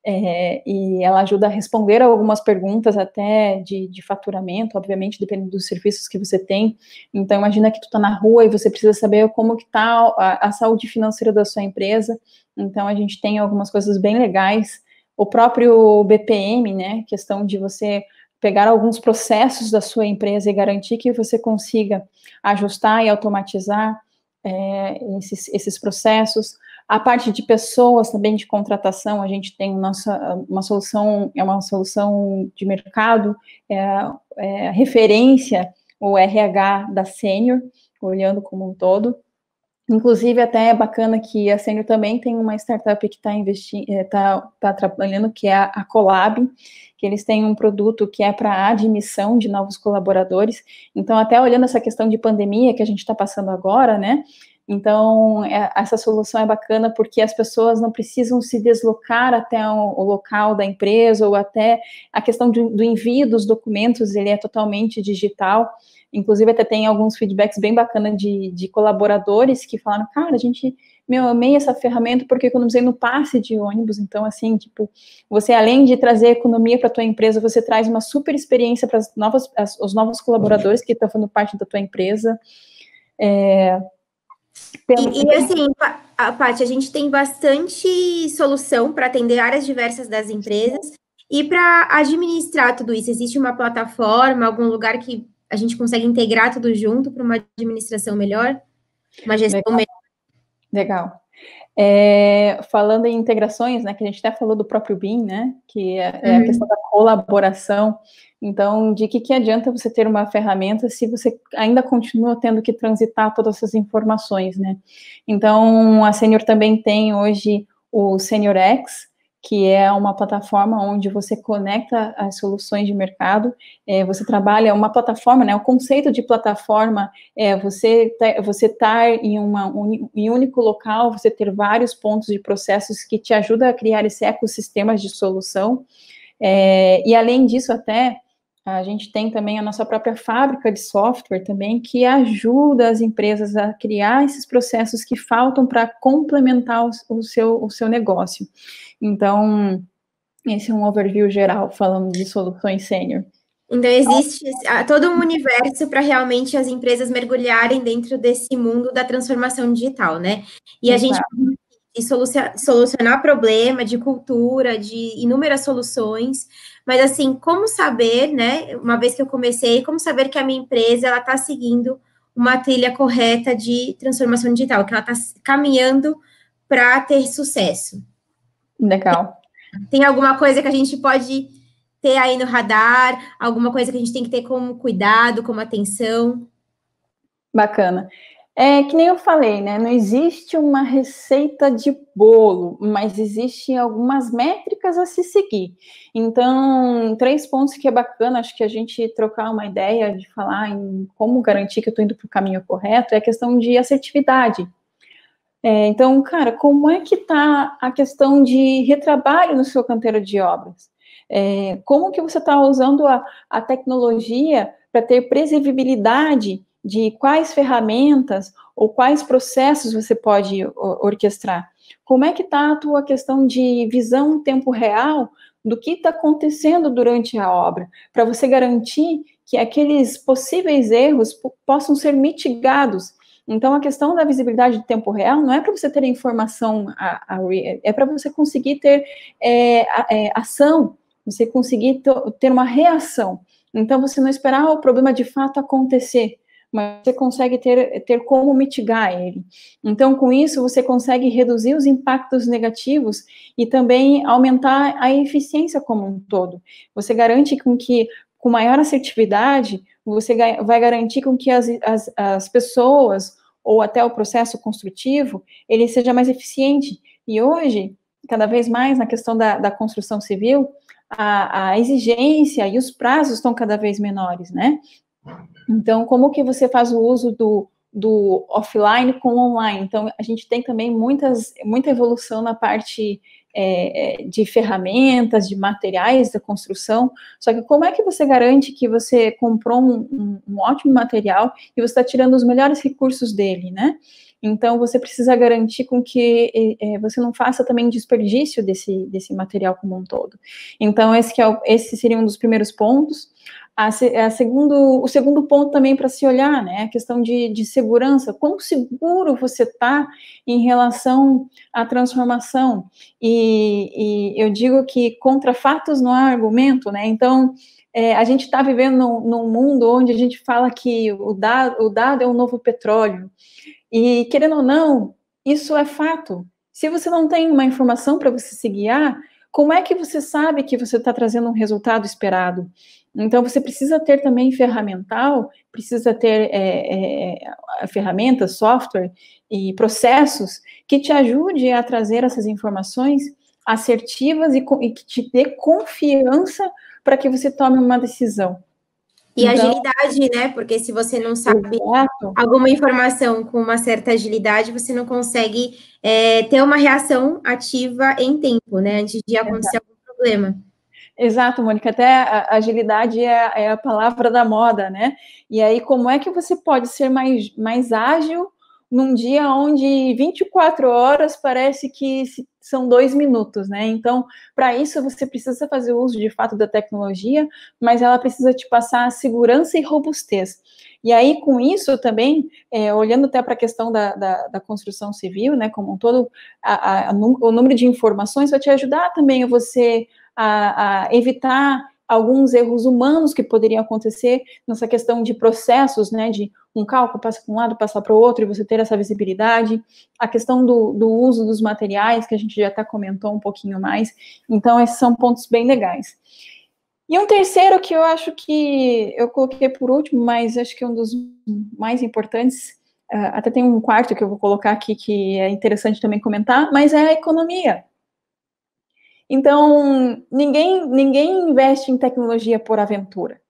e ela ajuda a responder algumas perguntas até de faturamento, obviamente, dependendo dos serviços que você tem. Então, imagina que tu tá na rua e você precisa saber como que tá a saúde financeira da sua empresa. Então, a gente tem algumas coisas bem legais. O próprio BPM, né, questão de você pegar alguns processos da sua empresa e garantir que você consiga ajustar e automatizar esses processos. A parte de pessoas também, de contratação, a gente tem uma solução de mercado, referência, o RH da Senior, olhando como um todo. Inclusive, até é bacana que a Senior também tem uma startup que está trabalhando, que é a Colab, que eles têm um produto que é para admissão de novos colaboradores. Então, até olhando essa questão de pandemia que a gente está passando agora, né, Então, essa solução é bacana porque as pessoas não precisam se deslocar até o local da empresa ou até a questão do envio dos documentos, ele é totalmente digital. Inclusive, até tem alguns feedbacks bem bacanas de colaboradores que falaram, cara, eu amei essa ferramenta porque economizei no passe de ônibus. Então, assim, tipo, você além de trazer economia para a tua empresa, você traz uma super experiência para os novos colaboradores que estão fazendo parte da tua empresa.
Assim, Paty, a gente tem bastante solução para atender áreas diversas das empresas e para administrar tudo isso. Existe uma plataforma, algum lugar que a gente consegue integrar tudo junto para uma administração melhor, uma gestão melhor?
Legal. Falando em integrações, né, que a gente até falou do próprio BIM, né, que é a questão da colaboração. Então, de que adianta você ter uma ferramenta se você ainda continua tendo que transitar todas essas informações, né? Então, a Senior também tem hoje o Senior X, que é uma plataforma onde você conecta as soluções de mercado, você trabalha uma plataforma, né, o conceito de plataforma é você estar em em um único local, você ter vários pontos de processos que te ajudam a criar esse ecossistema de solução, e além disso até, a gente tem também a nossa própria fábrica de software também, que ajuda as empresas a criar esses processos que faltam para complementar o seu negócio. Então, esse é um overview geral, falando de soluções sênior.
Então, existe todo um universo para realmente as empresas mergulharem dentro desse mundo da transformação digital, né? E a gente solucionar problema de cultura, de inúmeras soluções, mas assim, como saber, né? Uma vez que eu comecei, como saber que a minha empresa ela está seguindo uma trilha correta de transformação digital, que ela está caminhando para ter sucesso?
Legal.
Tem alguma coisa que a gente pode ter aí no radar, alguma coisa que a gente tem que ter como cuidado, como atenção?
Bacana. Que nem eu falei, né? Não existe uma receita de bolo, mas existem algumas métricas a se seguir. Então, 3 pontos que é bacana, acho que a gente trocar uma ideia de falar em como garantir que eu estou indo para o caminho correto, é a questão de assertividade. Então, cara, como é que está a questão de retrabalho no seu canteiro de obras? Como que você está usando a tecnologia para ter previsibilidade de quais ferramentas ou quais processos você pode orquestrar? Como é que está a tua questão de visão em tempo real do que está acontecendo durante a obra, para você garantir que aqueles possíveis erros possam ser mitigados? Então, a questão da visibilidade de tempo real não é para você ter informação, é para você conseguir ter ação, você conseguir ter uma reação. Então, você não esperar o problema de fato acontecer, mas você consegue ter como mitigar ele. Então, com isso, você consegue reduzir os impactos negativos e também aumentar a eficiência como um todo. Você garante com maior assertividade, você vai garantir com que as pessoas, ou até o processo construtivo, ele seja mais eficiente. E hoje, cada vez mais, na questão da construção civil, a exigência e os prazos estão cada vez menores, né? Então, como que você faz o uso do offline com o online? Então, a gente tem também muita evolução na parte de ferramentas, de materiais da construção, só que como é que você garante que você comprou um ótimo material e você está tirando os melhores recursos dele, né? Então, você precisa garantir com que você não faça também desperdício desse material como um todo. Então, esse seria um dos primeiros pontos. O segundo ponto também para se olhar, né, a questão de segurança, quão seguro você está em relação à transformação, e eu digo que contra fatos não há argumento, né, então a gente está vivendo num mundo onde a gente fala que o dado é o novo petróleo, e querendo ou não, isso é fato. Se você não tem uma informação para você se guiar, como é que você sabe que você está trazendo um resultado esperado? Então, você precisa ter também ferramental, precisa ter ferramentas, software e processos que te ajude a trazer essas informações assertivas e que te dê confiança para que você tome uma decisão.
E
Então,
agilidade, né? Porque se você não sabe
exato,
alguma informação com uma certa agilidade, você não consegue ter uma reação ativa em tempo, né? Antes de acontecer algum problema.
exato, Mônica, até a agilidade é a palavra da moda, né? E aí, como é que você pode ser mais ágil num dia onde 24 horas parece que são 2 minutos, né? Então, para isso, você precisa fazer uso, de fato, da tecnologia, mas ela precisa te passar segurança e robustez. E aí, com isso também, olhando até para a questão da construção civil, né, como um todo, o número de informações vai te ajudar também a você a evitar alguns erros humanos que poderiam acontecer nessa questão de processos, né, de um cálculo passa para um lado, passar para o outro, e você ter essa visibilidade, a questão do uso dos materiais, que a gente já até comentou um pouquinho mais, então esses são pontos bem legais. E um terceiro que eu acho que eu coloquei por último, mas acho que é um dos mais importantes, até tem um quarto que eu vou colocar aqui que é interessante também comentar, mas é a economia. Então, ninguém investe em tecnologia por aventura,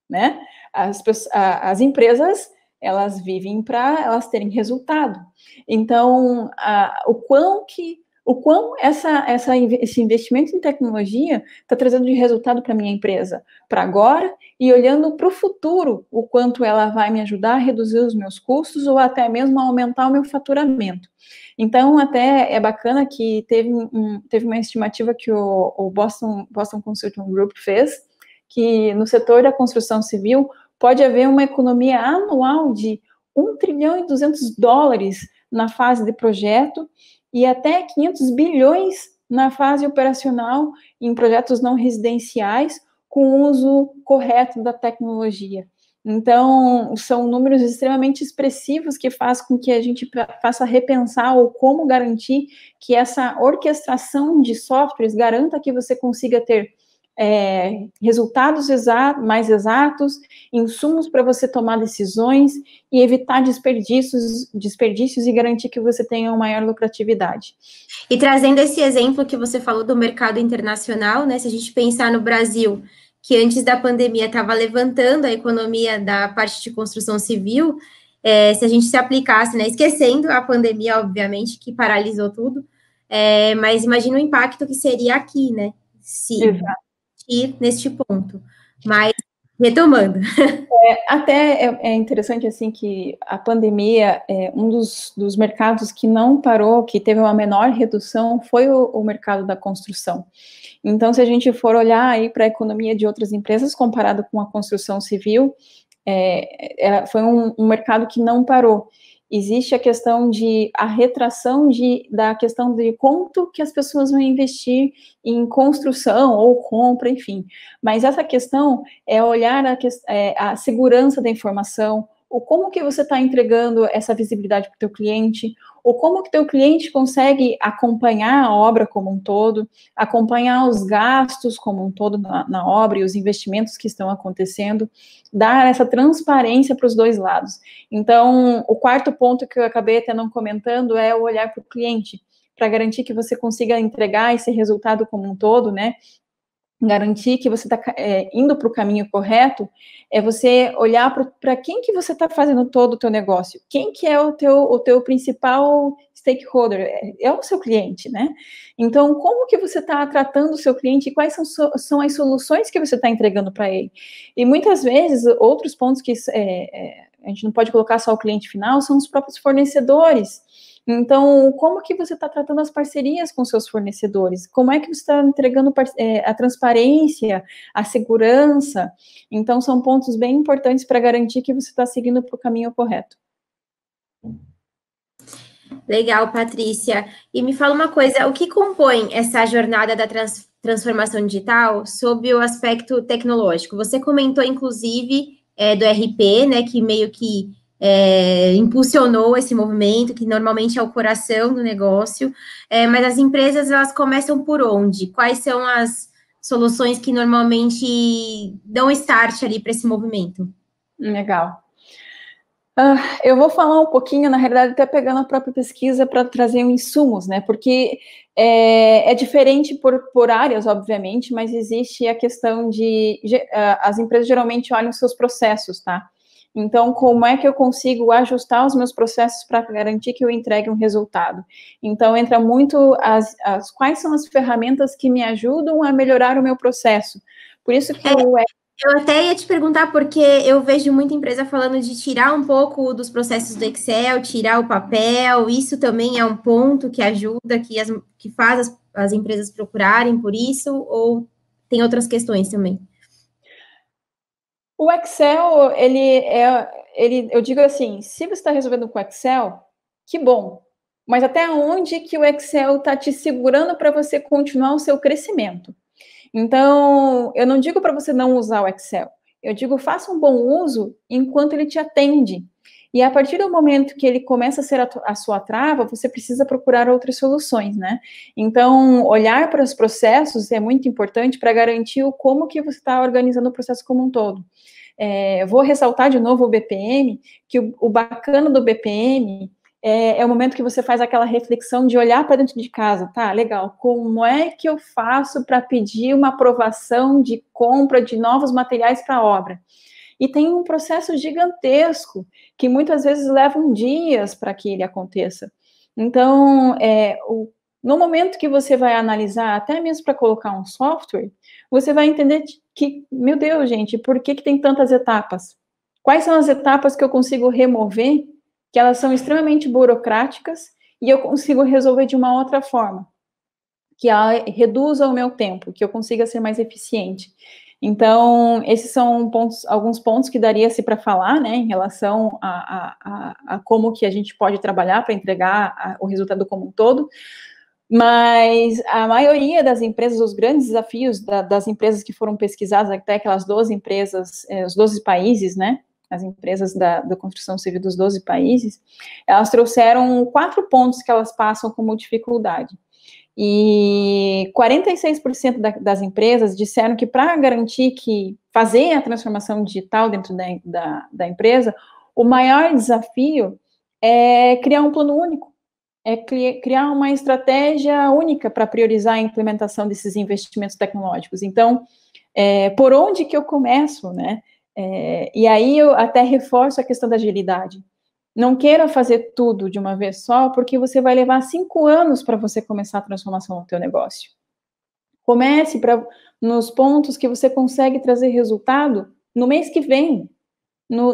né? As empresas, elas vivem para elas terem resultado. Então, o quão esse investimento em tecnologia está trazendo de resultado para a minha empresa, para agora, e olhando para o futuro, o quanto ela vai me ajudar a reduzir os meus custos ou até mesmo a aumentar o meu faturamento. Então, até é bacana que teve uma estimativa que o Boston Consulting Group fez, que no setor da construção civil pode haver uma economia anual de 1 trilhão e 200 dólares na fase de projeto e até 500 bilhões na fase operacional em projetos não residenciais com o uso correto da tecnologia. Então, são números extremamente expressivos que fazem com que a gente faça repensar ou como garantir que essa orquestração de softwares garanta que você consiga ter resultados mais exatos, insumos para você tomar decisões e evitar desperdícios e garantir que você tenha uma maior lucratividade.
E trazendo esse exemplo que você falou do mercado internacional, né? Se a gente pensar no Brasil, que antes da pandemia estava levantando a economia da parte de construção civil, se a gente se aplicasse, né? Esquecendo a pandemia, obviamente, que paralisou tudo, mas imagina o impacto que seria aqui, né? Se ir neste ponto. Mas, retomando.
Até é interessante, assim, que a pandemia, um dos mercados que não parou, que teve uma menor redução, foi o mercado da construção. Então, se a gente for olhar aí para a economia de outras empresas, comparado com a construção civil, foi um mercado que não parou. Existe a questão a retração da questão de quanto que as pessoas vão investir em construção ou compra, enfim. Mas essa questão é olhar a segurança da informação, o como que você está entregando essa visibilidade para o teu cliente, ou como que teu cliente consegue acompanhar a obra como um todo, acompanhar os gastos como um todo na obra e os investimentos que estão acontecendo, dar essa transparência para os dois lados. Então, o quarto ponto que eu acabei até não comentando é o olhar para o cliente, para garantir que você consiga entregar esse resultado como um todo, né? Garantir que você está indo para o caminho correto, é você olhar para quem que você está fazendo todo o teu negócio, quem que é o teu principal stakeholder, é o seu cliente, né? Então, como que você está tratando o seu cliente e quais são as soluções que você está entregando para ele? E muitas vezes, outros pontos que a gente não pode colocar só o cliente final, são os próprios fornecedores. Então, como que você está tratando as parcerias com seus fornecedores? Como é que você está entregando a transparência, a segurança? Então, são pontos bem importantes para garantir que você está seguindo para o caminho correto.
Legal, Patrícia. E me fala uma coisa, o que compõe essa jornada da transformação digital sob o aspecto tecnológico? Você comentou, inclusive, do RP, né, que meio que impulsionou esse movimento, que normalmente é o coração do negócio, mas as empresas, elas começam por onde? Quais são as soluções que normalmente dão start ali para esse movimento?
Legal. Eu vou falar um pouquinho, na realidade, até pegando a própria pesquisa para trazer insumos, né? Porque é diferente por áreas, obviamente, mas existe a questão as empresas geralmente olham os seus processos, tá? Então, como é que eu consigo ajustar os meus processos para garantir que eu entregue um resultado? Então, entra muito quais são as ferramentas que me ajudam a melhorar o meu processo. Por isso que
Eu até ia te perguntar, porque eu vejo muita empresa falando de tirar um pouco dos processos do Excel, tirar o papel, isso também é um ponto que ajuda, que faz as empresas procurarem por isso, ou tem outras questões também?
O Excel, eu digo assim, se você está resolvendo com o Excel, que bom. Mas até onde que o Excel está te segurando para você continuar o seu crescimento? Então, eu não digo para você não usar o Excel. Eu digo, faça um bom uso enquanto ele te atende. E a partir do momento que ele começa a ser a sua trava, você precisa procurar outras soluções, né? Então, olhar para os processos é muito importante para garantir como que você está organizando o processo como um todo. Vou ressaltar de novo o BPM, que o bacana do BPM é o momento que você faz aquela reflexão de olhar para dentro de casa, tá, legal, como é que eu faço para pedir uma aprovação de compra de novos materiais para a obra? E tem um processo gigantesco, que muitas vezes levam dias para que ele aconteça. Então, no momento que você vai analisar, até mesmo para colocar um software, você vai entender que, meu Deus, gente, por que tem tantas etapas? Quais são as etapas que eu consigo remover, que elas são extremamente burocráticas, e eu consigo resolver de uma outra forma, que ela reduza o meu tempo, que eu consiga ser mais eficiente. Então, esses são alguns pontos que daria-se para falar, né, em relação a como que a gente pode trabalhar para entregar o resultado como um todo. Mas a maioria das empresas, os grandes desafios das empresas que foram pesquisadas, até aquelas 12 empresas, os 12 países, né, as empresas da construção civil dos 12 países, elas trouxeram 4 pontos que elas passam como dificuldade. E 46% das empresas disseram que para garantir que fazer a transformação digital dentro da empresa, o maior desafio é criar um plano único, é criar uma estratégia única para priorizar a implementação desses investimentos tecnológicos. Então, por onde que eu começo, né? E aí eu até reforço a questão da agilidade. Não queira fazer tudo de uma vez só, porque você vai levar 5 anos para você começar a transformação no teu negócio. Comece nos pontos que você consegue trazer resultado no mês que vem,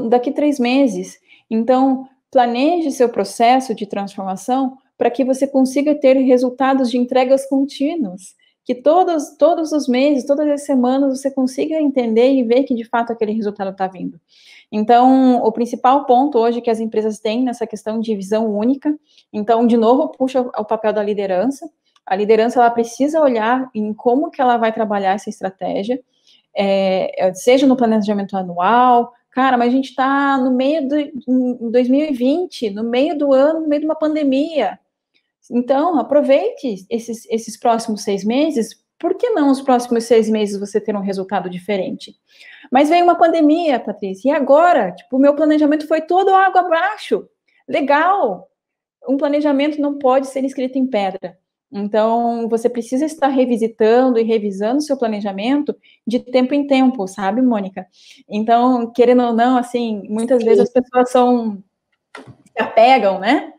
daqui 3 meses. Então, planeje seu processo de transformação para que você consiga ter resultados de entregas contínuas, que todos os meses, todas as semanas, você consiga entender e ver que, de fato, aquele resultado está vindo. Então, o principal ponto hoje que as empresas têm nessa questão de visão única, então, de novo, puxa o papel da liderança. A liderança, ela precisa olhar em como que ela vai trabalhar essa estratégia, seja no planejamento anual. Cara, mas a gente está no meio de 2020, no meio do ano, no meio de uma pandemia. Então, aproveite esses próximos 6 meses. Por que não os próximos 6 meses você ter um resultado diferente? Mas veio uma pandemia, Patrícia, e agora? Tipo, o meu planejamento foi todo água abaixo. Legal! Um planejamento não pode ser escrito em pedra. Então, você precisa estar revisitando e revisando o seu planejamento de tempo em tempo, sabe, Mônica? Então, querendo ou não, assim, muitas vezes as pessoas se apegam, né?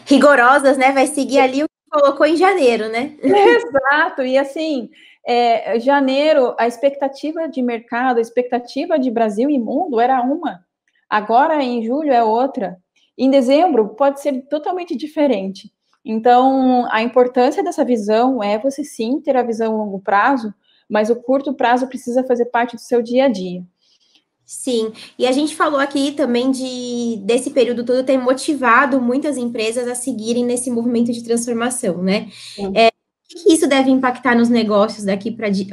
Rigorosas, né? Vai seguir ali o que colocou em janeiro, né?
Exato, e assim, janeiro, a expectativa de mercado, a expectativa de Brasil e mundo era uma, agora em julho é outra, em dezembro pode ser totalmente diferente. Então, a importância dessa visão é você sim ter a visão a longo prazo, mas o curto prazo precisa fazer parte do seu dia a dia.
Sim, e a gente falou aqui também desse período todo ter motivado muitas empresas a seguirem nesse movimento de transformação, né? O que isso deve impactar nos negócios daqui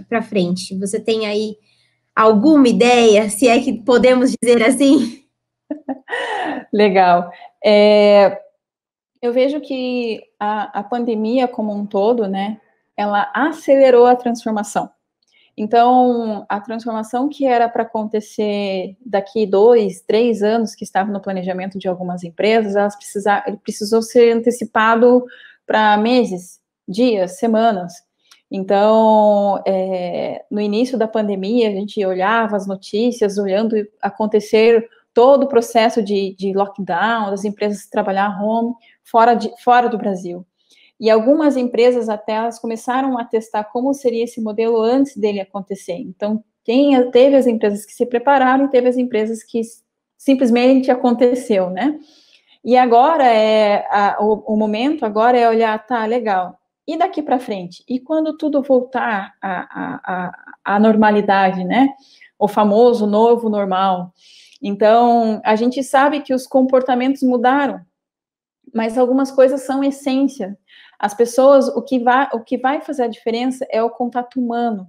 para frente? Você tem aí alguma ideia, se é que podemos dizer assim?
Legal. Eu vejo que a pandemia como um todo, né, ela acelerou a transformação. Então, a transformação que era para acontecer daqui 2, 3 anos, que estava no planejamento de algumas empresas, ele precisou ser antecipado para meses, dias, semanas. Então, no início da pandemia, a gente olhava as notícias, olhando acontecer todo o processo de lockdown, das empresas trabalhar home, fora do Brasil. E algumas empresas até elas começaram a testar como seria esse modelo antes dele acontecer. Então, teve as empresas que se prepararam e teve as empresas que simplesmente aconteceu, né? E agora o momento agora é olhar, tá, legal. E daqui para frente? E quando tudo voltar à normalidade, né? O famoso novo normal. Então, a gente sabe que os comportamentos mudaram, mas algumas coisas são essência. As pessoas, o que vai fazer a diferença é o contato humano.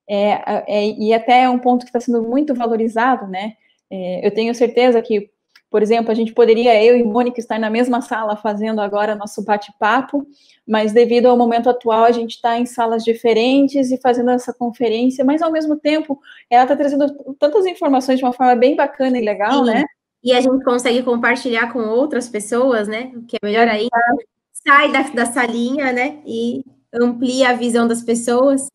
E até é um ponto que está sendo muito valorizado, né? Eu tenho certeza que, por exemplo, a gente poderia, eu e Mônica, estar na mesma sala fazendo agora nosso bate-papo, mas devido ao momento atual, a gente está em salas diferentes e fazendo essa conferência, mas ao mesmo tempo, ela está trazendo tantas informações de uma forma bem bacana e legal,
Sim.
né?
E a gente consegue compartilhar com outras pessoas, né? O que é melhor ainda. Sai da salinha, né? E amplia a visão das pessoas.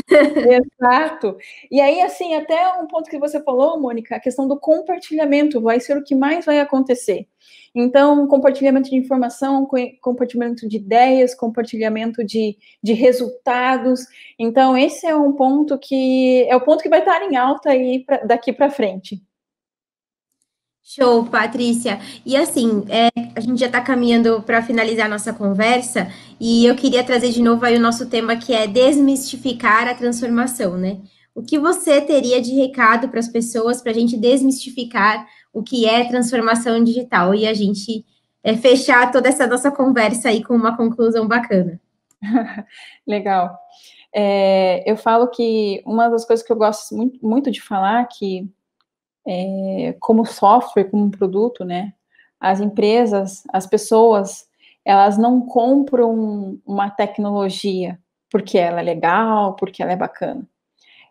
Exato. E aí, assim, até um ponto que você falou, Mônica, a questão do compartilhamento vai ser o que mais vai acontecer. Então, compartilhamento de informação, compartilhamento de ideias, compartilhamento de resultados. Então, esse é um ponto que é o ponto que vai estar em alta aí daqui para frente.
Show, Patrícia. E assim, a gente já está caminhando para finalizar a nossa conversa, e eu queria trazer de novo aí o nosso tema que é desmistificar a transformação, né? O que você teria de recado para as pessoas para a gente desmistificar o que é transformação digital e a gente fechar toda essa nossa conversa aí com uma conclusão bacana?
Legal. Eu falo que uma das coisas que eu gosto muito, muito de falar que como software, como produto, né? As empresas, as pessoas, elas não compram uma tecnologia porque ela é legal, porque ela é bacana.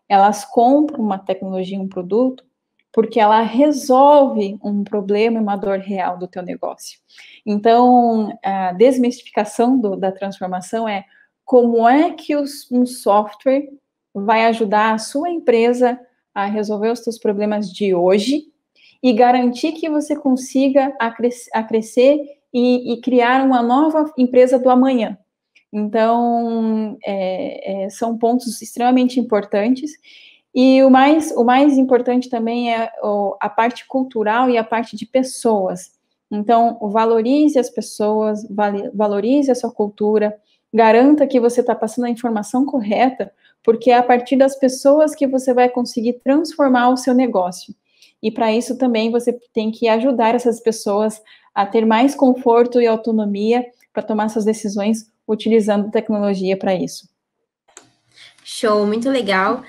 Elas compram uma tecnologia, um produto, porque ela resolve um problema e uma dor real do teu negócio. Então, a desmistificação da transformação é como é que um software vai ajudar a sua empresa a resolver os seus problemas de hoje e garantir que você consiga a crescer e criar uma nova empresa do amanhã. Então, são pontos extremamente importantes. E o mais importante também é a parte cultural e a parte de pessoas. Então, valorize as pessoas, valorize a sua cultura, garanta que você está passando a informação correta, porque é a partir das pessoas que você vai conseguir transformar o seu negócio. E para isso também você tem que ajudar essas pessoas a ter mais conforto e autonomia para tomar suas decisões utilizando tecnologia para isso.
Show, muito legal.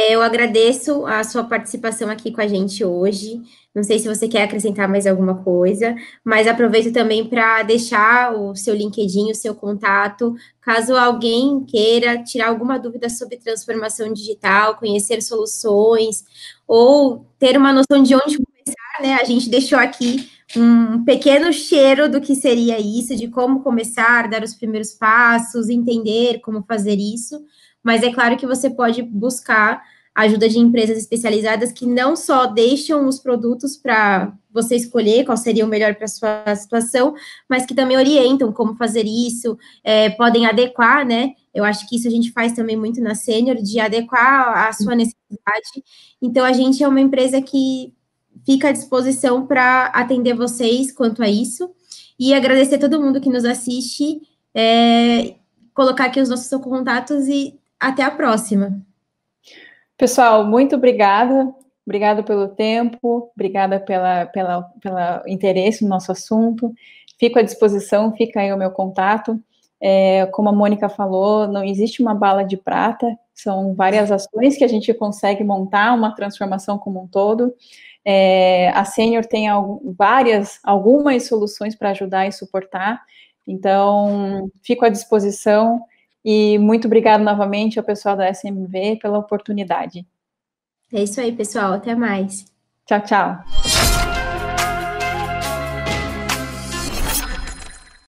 Eu agradeço a sua participação aqui com a gente hoje. Não sei se você quer acrescentar mais alguma coisa, mas aproveito também para deixar o seu LinkedIn, o seu contato, caso alguém queira tirar alguma dúvida sobre transformação digital, conhecer soluções, ou ter uma noção de onde começar, né? A gente deixou aqui um pequeno cheiro do que seria isso, de como começar, dar os primeiros passos, entender como fazer isso. Mas é claro que você pode buscar ajuda de empresas especializadas que não só deixam os produtos para você escolher qual seria o melhor para a sua situação, mas que também orientam como fazer isso, podem adequar, né? Eu acho que isso a gente faz também muito na Sênior, de adequar a sua necessidade. Então, a gente é uma empresa que fica à disposição para atender vocês quanto a isso. E agradecer todo mundo que nos assiste, colocar aqui os nossos contatos e até a próxima.
Pessoal, muito obrigada. Obrigada pelo tempo, obrigada pelo interesse no nosso assunto. Fico à disposição, fica aí o meu contato. Como a Mônica falou, não existe uma bala de prata, são várias ações que a gente consegue montar uma transformação como um todo. A Sênior tem algumas soluções para ajudar e suportar, então fico à disposição E muito obrigada novamente ao pessoal da SMV pela oportunidade.
É isso aí, pessoal. Até mais.
Tchau, tchau.